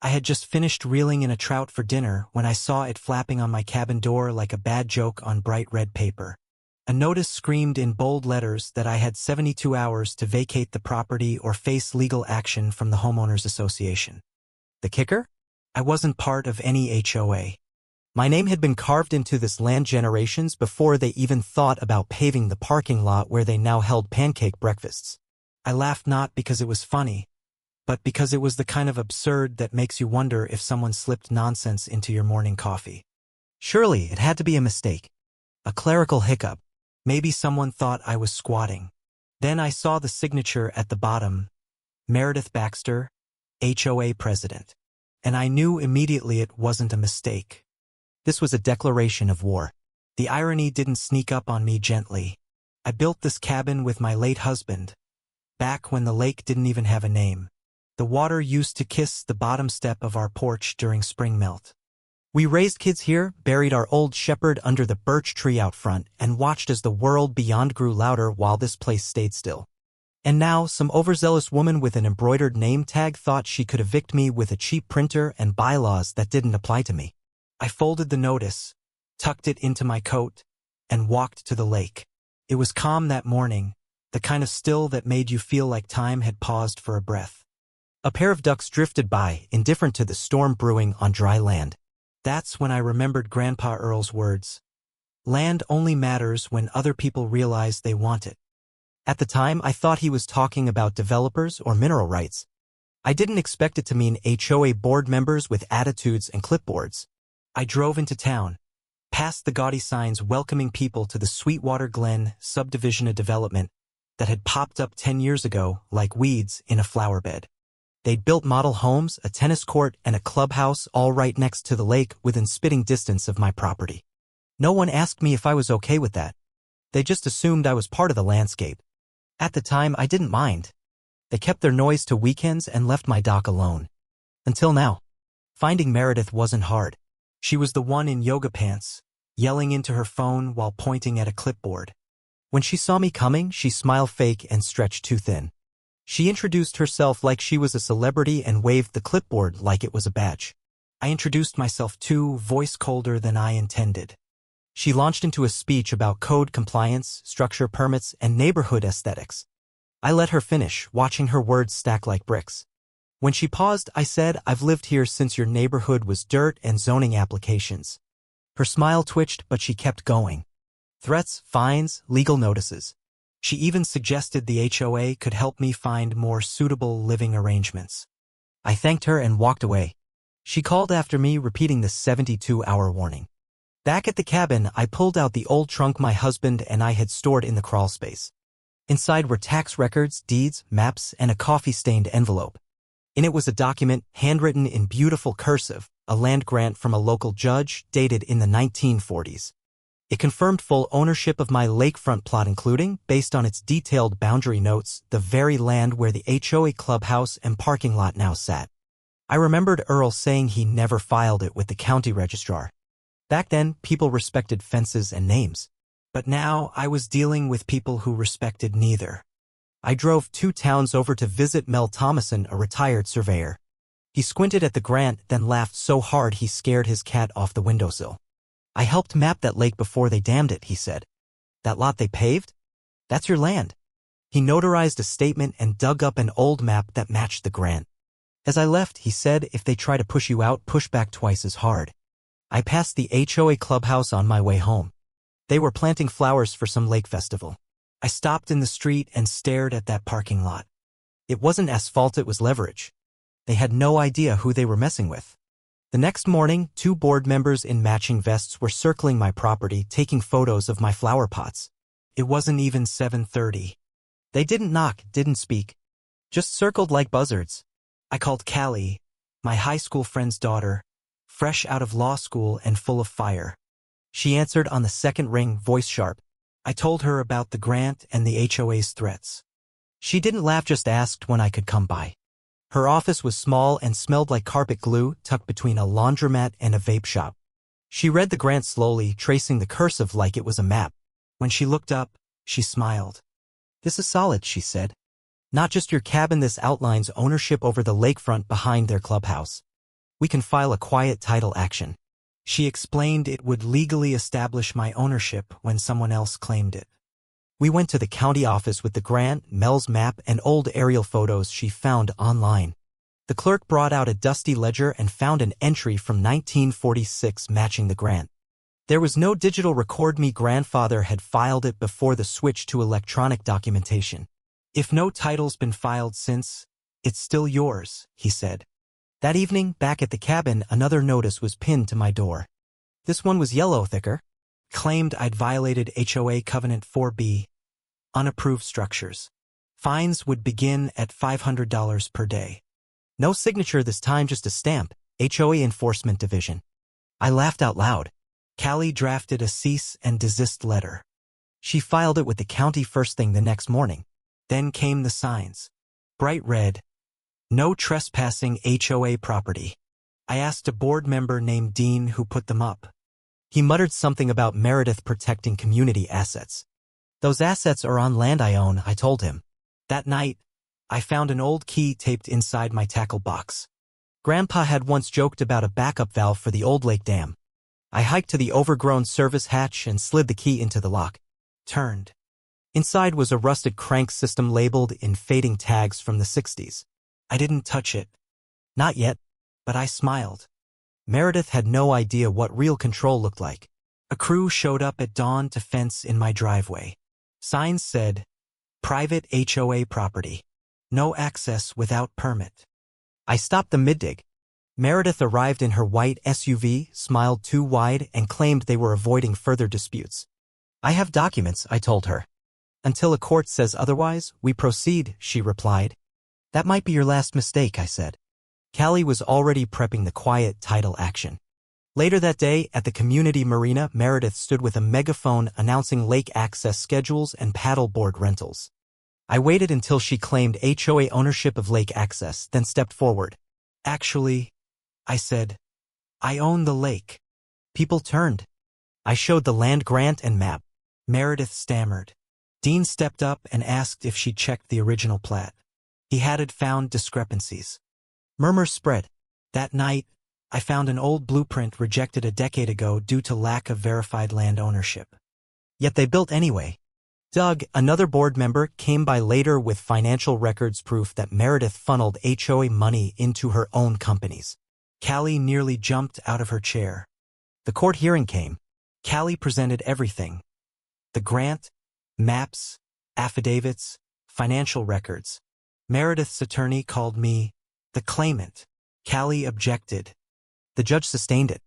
I had just finished reeling in a trout for dinner when I saw it flapping on my cabin door like a bad joke on bright red paper. A notice screamed in bold letters that I had 72 hours to vacate the property or face legal action from the homeowners association. The kicker? I wasn't part of any HOA. My name had been carved into this land generations before they even thought about paving the parking lot where they now held pancake breakfasts. I laughed not because it was funny, but because it was the kind of absurd that makes you wonder if someone slipped nonsense into your morning coffee. Surely it had to be a mistake. A clerical hiccup. Maybe someone thought I was squatting. Then I saw the signature at the bottom, Meredith Baxter, HOA President. And I knew immediately it wasn't a mistake. This was a declaration of war. The irony didn't sneak up on me gently. I built this cabin with my late husband, back when the lake didn't even have a name. The water used to kiss the bottom step of our porch during spring melt. We raised kids here, buried our old shepherd under the birch tree out front, and watched as the world beyond grew louder while this place stayed still. And now, some overzealous woman with an embroidered name tag thought she could evict me with a cheap printer and bylaws that didn't apply to me. I folded the notice, tucked it into my coat, and walked to the lake. It was calm that morning, the kind of still that made you feel like time had paused for a breath. A pair of ducks drifted by, indifferent to the storm brewing on dry land. That's when I remembered Grandpa Earl's words. Land only matters when other people realize they want it. At the time, I thought he was talking about developers or mineral rights. I didn't expect it to mean HOA board members with attitudes and clipboards. I drove into town, past the gaudy signs welcoming people to the Sweetwater Glen subdivision of development that had popped up 10 years ago like weeds in a flower bed. They'd built model homes, a tennis court, and a clubhouse all right next to the lake within spitting distance of my property. No one asked me if I was okay with that. They just assumed I was part of the landscape. At the time, I didn't mind. They kept their noise to weekends and left my dock alone. Until now. Finding Meredith wasn't hard. She was the one in yoga pants, yelling into her phone while pointing at a clipboard. When she saw me coming, she smiled fake and stretched too thin. She introduced herself like she was a celebrity and waved the clipboard like it was a badge. I introduced myself too, voice colder than I intended. She launched into a speech about code compliance, structure permits, and neighborhood aesthetics. I let her finish, watching her words stack like bricks. When she paused, I said, "I've lived here since your neighborhood was dirt and zoning applications." Her smile twitched, but she kept going. Threats, fines, legal notices. She even suggested the HOA could help me find more suitable living arrangements. I thanked her and walked away. She called after me, repeating the 72-hour warning. Back at the cabin, I pulled out the old trunk my husband and I had stored in the crawl space. Inside were tax records, deeds, maps, and a coffee-stained envelope. In it was a document, handwritten in beautiful cursive, a land grant from a local judge, dated in the 1940s. It confirmed full ownership of my lakefront plot, including, based on its detailed boundary notes, the very land where the HOA clubhouse and parking lot now sat. I remembered Earl saying he never filed it with the county registrar. Back then, people respected fences and names. But now, I was dealing with people who respected neither. I drove 2 towns over to visit Mel Thomason, a retired surveyor. He squinted at the grant, then laughed so hard he scared his cat off the windowsill. "I helped map that lake before they dammed it," he said. "That lot they paved? That's your land." He notarized a statement and dug up an old map that matched the grant. As I left, he said, "If they try to push you out, push back twice as hard." I passed the HOA clubhouse on my way home. They were planting flowers for some lake festival. I stopped in the street and stared at that parking lot. It wasn't asphalt, it was leverage. They had no idea who they were messing with. The next morning, 2 board members in matching vests were circling my property, taking photos of my flower pots. It wasn't even 7:30. They didn't knock, didn't speak. Just circled like buzzards. I called Callie, my high school friend's daughter, fresh out of law school and full of fire. She answered on the second ring, voice sharp. I told her about the grant and the HOA's threats. She didn't laugh, just asked when I could come by. Her office was small and smelled like carpet glue, tucked between a laundromat and a vape shop. She read the grant slowly, tracing the cursive like it was a map. When she looked up, she smiled. "This is solid," she said. "Not just your cabin, this outlines ownership over the lakefront behind their clubhouse. We can file a quiet title action. She explained it would legally establish my ownership when someone else claimed it. We went to the county office with the grant, Mel's map, and old aerial photos she found online. The clerk brought out a dusty ledger and found an entry from 1946 matching the grant. There was no digital record. My grandfather had filed it before the switch to electronic documentation. If no title's been filed since, it's still yours, he said. That evening, back at the cabin, another notice was pinned to my door. This one was yellow thicker. Claimed I'd violated HOA Covenant 4B. Unapproved structures. Fines would begin at $500 per day. No signature this time, just a stamp. HOA Enforcement Division. I laughed out loud. Callie drafted a cease and desist letter. She filed it with the county first thing the next morning. Then came the signs. Bright red. No trespassing HOA property. I asked a board member named Dean who put them up. He muttered something about Meredith protecting community assets. Those assets are on land I own, I told him. That night, I found an old key taped inside my tackle box. Grandpa had once joked about a backup valve for the old lake dam. I hiked to the overgrown service hatch and slid the key into the lock. Turned. Inside was a rusted crank system labeled in fading tags from the 60s. I didn't touch it. Not yet, but I smiled. Meredith had no idea what real control looked like. A crew showed up at dawn to fence in my driveway. Signs said, private HOA property. No access without permit. I stopped the mid-dig. Meredith arrived in her white SUV, smiled too wide, and claimed they were avoiding further disputes. I have documents, I told her. Until a court says otherwise, we proceed, she replied. That might be your last mistake, I said. Callie was already prepping the quiet title action. Later that day, at the community marina, Meredith stood with a megaphone announcing lake access schedules and paddleboard rentals. I waited until she claimed HOA ownership of lake access, then stepped forward. Actually, I said, I own the lake. People turned. I showed the land grant and map. Meredith stammered. Dean stepped up and asked if she'd checked the original plat. He had found discrepancies. Murmurs spread. That night, I found an old blueprint rejected a decade ago due to lack of verified land ownership. Yet they built anyway. Doug, another board member, came by later with financial records proof that Meredith funneled HOA money into her own companies. Callie nearly jumped out of her chair. The court hearing came. Callie presented everything. The grant, maps, affidavits, financial records. Meredith's attorney called me the claimant. Callie objected. The judge sustained it.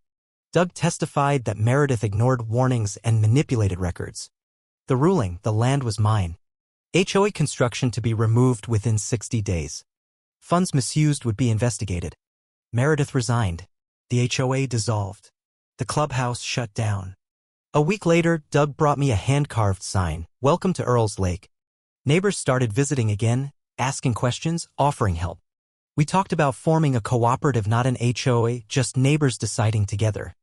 Doug testified that Meredith ignored warnings and manipulated records. The ruling, the land was mine. HOA construction to be removed within 60 days. Funds misused would be investigated. Meredith resigned. The HOA dissolved. The clubhouse shut down. A week later, Doug brought me a hand-carved sign, "Welcome to Earl's Lake." Neighbors started visiting again, asking questions, offering help. We talked about forming a cooperative, not an HOA, just neighbors deciding together.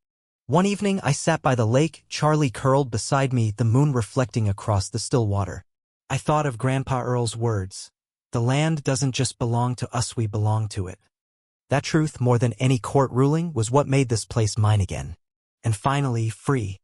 One evening, I sat by the lake, Charlie curled beside me, the moon reflecting across the still water. I thought of Grandpa Earl's words. The land doesn't just belong to us, we belong to it. That truth, more than any court ruling, was what made this place mine again. And finally, free.